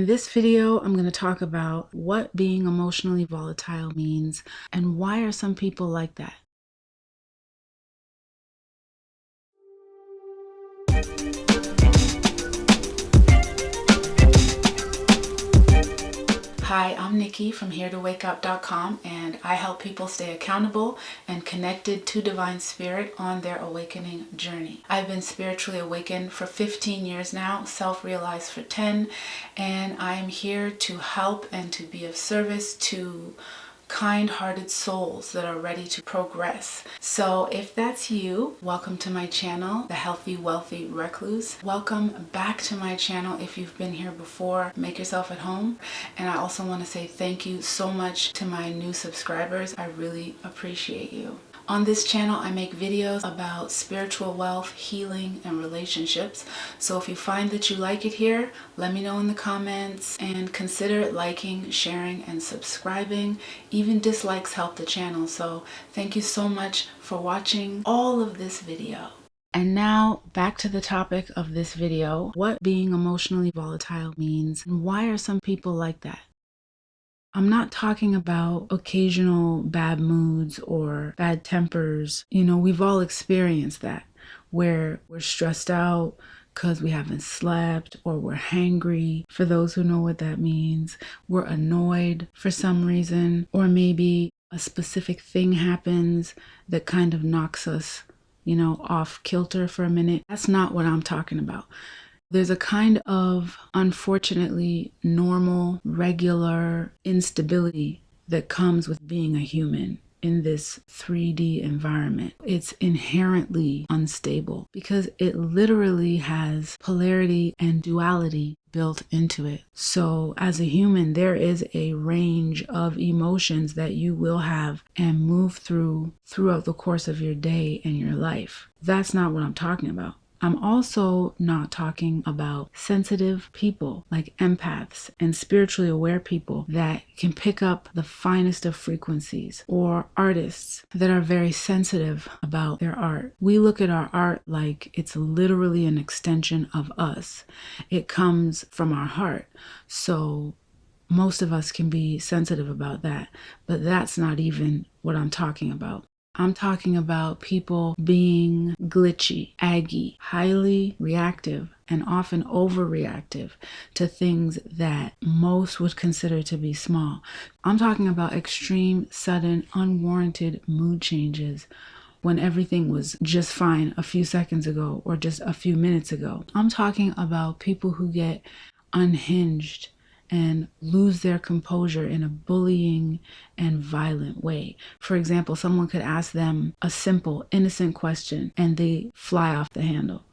In this video, I'm going to talk about what being emotionally volatile means and why are some people like that. Hi, I'm Nikki from HereToWakeUp.com, and I help people stay accountable and connected to Divine Spirit on their awakening journey. I've been spiritually awakened for 15 years now, self-realized for 10, and I am here to help and to be of service to kind-hearted souls that are ready to progress. So if that's you, welcome to my channel, The Healthy Wealthy Recluse. Welcome back to my channel if you've been here before. Make yourself at home. And I also want to say thank you so much to my new subscribers. I really appreciate you. On this channel, I make videos about spiritual wealth, healing, and relationships. So if you find that you like it here, let me know in the comments and consider liking, sharing, and subscribing. Even dislikes help the channel. So thank you so much for watching all of this video. And now back to the topic of this video, what being emotionally volatile means and why are some people like that? I'm not talking about occasional bad moods or bad tempers. You know, we've all experienced that, where we're stressed out because we haven't slept, or we're hangry, for those who know what that means. We're annoyed for some reason, or maybe a specific thing happens that kind of knocks us, off kilter for a minute. That's not what I'm talking about. There's a kind of, unfortunately, normal, regular instability that comes with being a human in this 3D environment. It's inherently unstable because it literally has polarity and duality built into it. So as a human, there is a range of emotions that you will have and move throughout the course of your day and your life. That's not what I'm talking about. I'm also not talking about sensitive people like empaths and spiritually aware people that can pick up the finest of frequencies, or artists that are very sensitive about their art. We look at our art like it's literally an extension of us. It comes from our heart. So most of us can be sensitive about that, but that's not even what I'm talking about. I'm talking about people being glitchy, aggy, highly reactive, and often overreactive to things that most would consider to be small. I'm talking about extreme, sudden, unwarranted mood changes when everything was just fine a few seconds ago or just a few minutes ago. I'm talking about people who get unhinged and lose their composure in a bullying and violent way. For example, someone could ask them a simple, innocent question and they fly off the handle.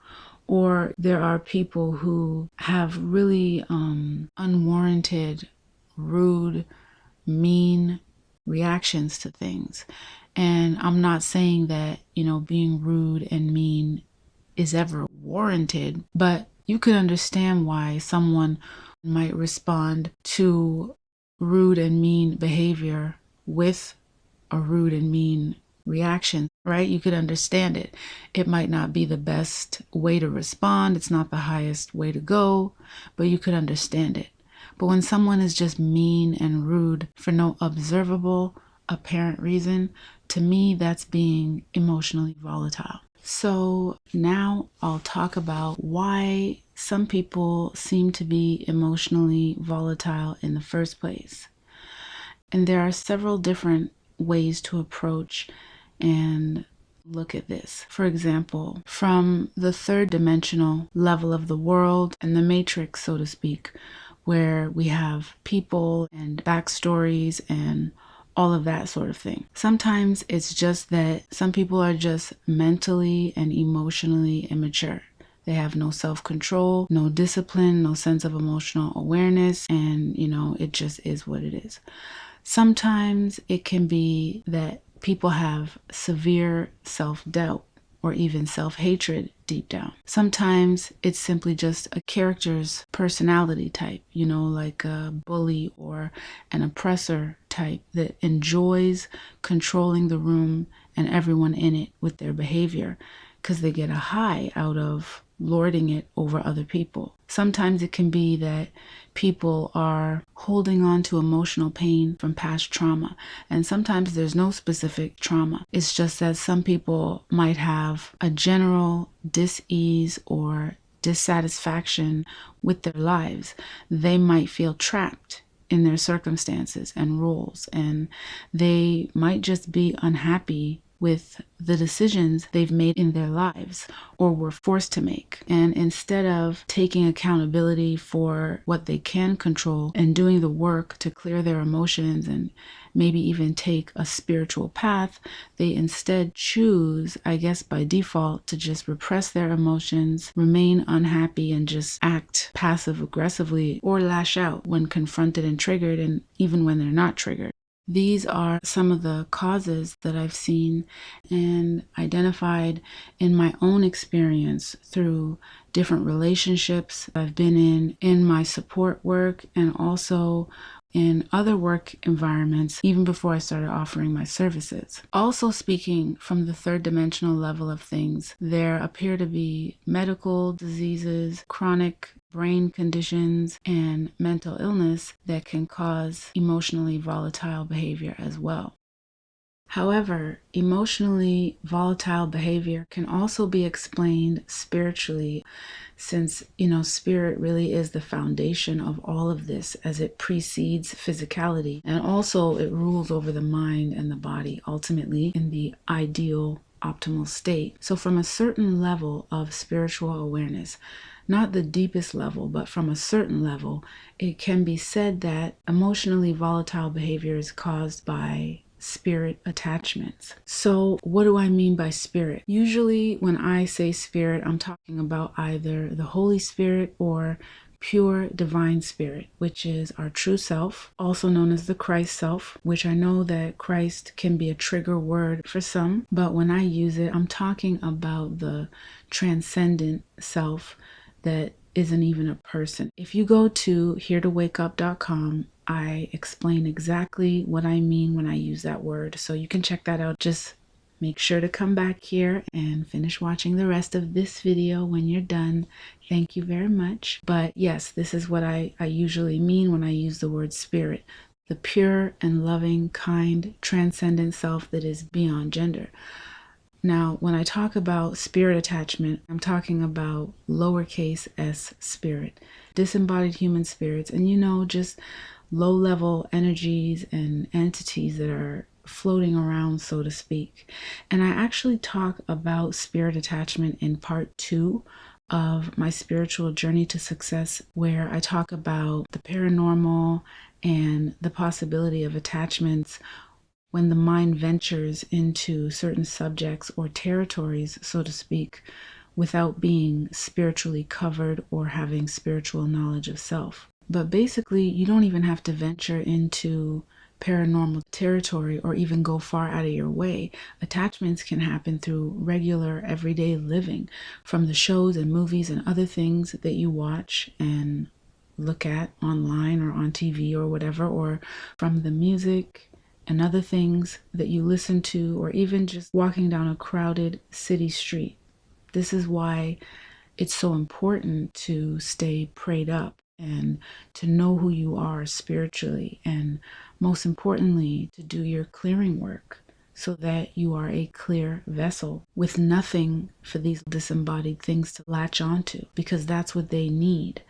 Or there are people who have really unwarranted, rude, mean reactions to things. And I'm not saying that, being rude and mean is ever warranted, but you could understand why someone might respond to rude and mean behavior with a rude and mean reaction, right? You could understand it. It might not be the best way to respond. It's not the highest way to go, but you could understand it. But when someone is just mean and rude for no observable, apparent reason, to me, that's being emotionally volatile. So now I'll talk about why some people seem to be emotionally volatile in the first place. And there are several different ways to approach and look at this. For example, from the third dimensional level of the world and the matrix, so to speak, where we have people and backstories and all of that sort of thing. Sometimes it's just that some people are just mentally and emotionally immature. They have no self-control, no discipline, no sense of emotional awareness, and it just is what it is. Sometimes it can be that people have severe self-doubt or even self-hatred deep down. Sometimes it's simply just a character's personality type, like a bully or an oppressor type that enjoys controlling the room and everyone in it with their behavior because they get a high out of lording it over other people. Sometimes it can be that people are holding on to emotional pain from past trauma. And sometimes there's no specific trauma. It's just that some people might have a general dis-ease or dissatisfaction with their lives. They might feel trapped in their circumstances and roles, and they might just be unhappy with the decisions they've made in their lives or were forced to make. And instead of taking accountability for what they can control and doing the work to clear their emotions and maybe even take a spiritual path, they instead choose, I guess by default, to just repress their emotions, remain unhappy, and just act passive aggressively or lash out when confronted and triggered, and even when they're not triggered. These are some of the causes that I've seen and identified in my own experience through different relationships I've been in my support work, and also in other work environments, even before I started offering my services. Also, speaking from the third dimensional level of things, there appear to be medical diseases, chronic brain conditions, and mental illness that can cause emotionally volatile behavior as well. However, emotionally volatile behavior can also be explained spiritually, since, spirit really is the foundation of all of this, as it precedes physicality, and also it rules over the mind and the body, ultimately in the ideal optimal state. So from a certain level of spiritual awareness, not the deepest level, but from a certain level, it can be said that emotionally volatile behavior is caused by spirit attachments. So what do I mean by spirit? Usually when I say spirit, I'm talking about either the Holy Spirit or pure divine spirit, which is our true self, also known as the Christ self, which I know that Christ can be a trigger word for some, but when I use it, I'm talking about the transcendent self that isn't even a person. If you go to heretowakeup.com, I explain exactly what I mean when I use that word, so you can check that out. Just make sure to come back here and finish watching the rest of this video when you're done. Thank you very much. But yes, this is what I usually mean when I use the word spirit. The pure and loving, kind, transcendent self that is beyond gender. Now, when I talk about spirit attachment, I'm talking about lowercase s spirit, disembodied human spirits, and just low-level energies and entities that are floating around, so to speak. And I actually talk about spirit attachment in part 2 of my spiritual journey to success, where I talk about the paranormal and the possibility of attachments when the mind ventures into certain subjects or territories, so to speak, without being spiritually covered or having spiritual knowledge of self. But basically, you don't even have to venture into paranormal territory or even go far out of your way. Attachments can happen through regular everyday living, from the shows and movies and other things that you watch and look at online or on TV or whatever, or from the music and other things that you listen to, or even just walking down a crowded city street. This is why it's so important to stay prayed up and to know who you are spiritually, and most importantly, to do your clearing work so that you are a clear vessel with nothing for these disembodied things to latch onto, because that's what they need.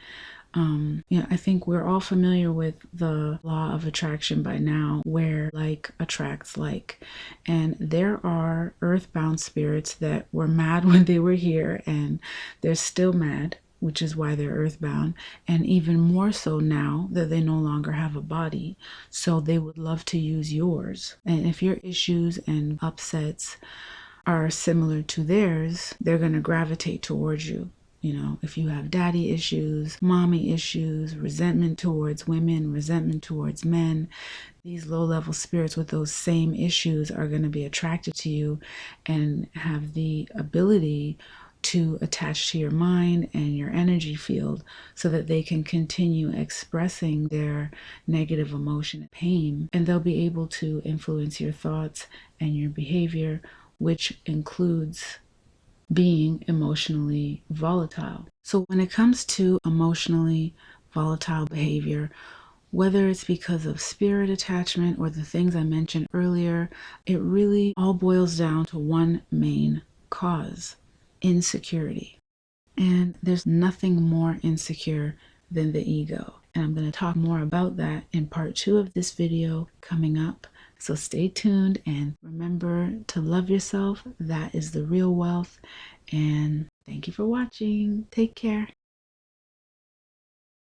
I think we're all familiar with the law of attraction by now, where like attracts like. And there are earthbound spirits that were mad when they were here, and they're still mad, which is why they're earthbound, and even more so now that they no longer have a body. So they would love to use yours. And if your issues and upsets are similar to theirs, they're going to gravitate towards you. If you have daddy issues, mommy issues, resentment towards women, resentment towards men, these low-level spirits with those same issues are going to be attracted to you and have the ability to attach to your mind and your energy field so that they can continue expressing their negative emotion and pain, and they'll be able to influence your thoughts and your behavior, which includes being emotionally volatile. So when it comes to emotionally volatile behavior, whether it's because of spirit attachment or the things I mentioned earlier, it really all boils down to one main cause: insecurity. And there's nothing more insecure than the ego. And I'm going to talk more about that in part 2 of this video coming up. So stay tuned and remember to love yourself. That is the real wealth. And thank you for watching. Take care.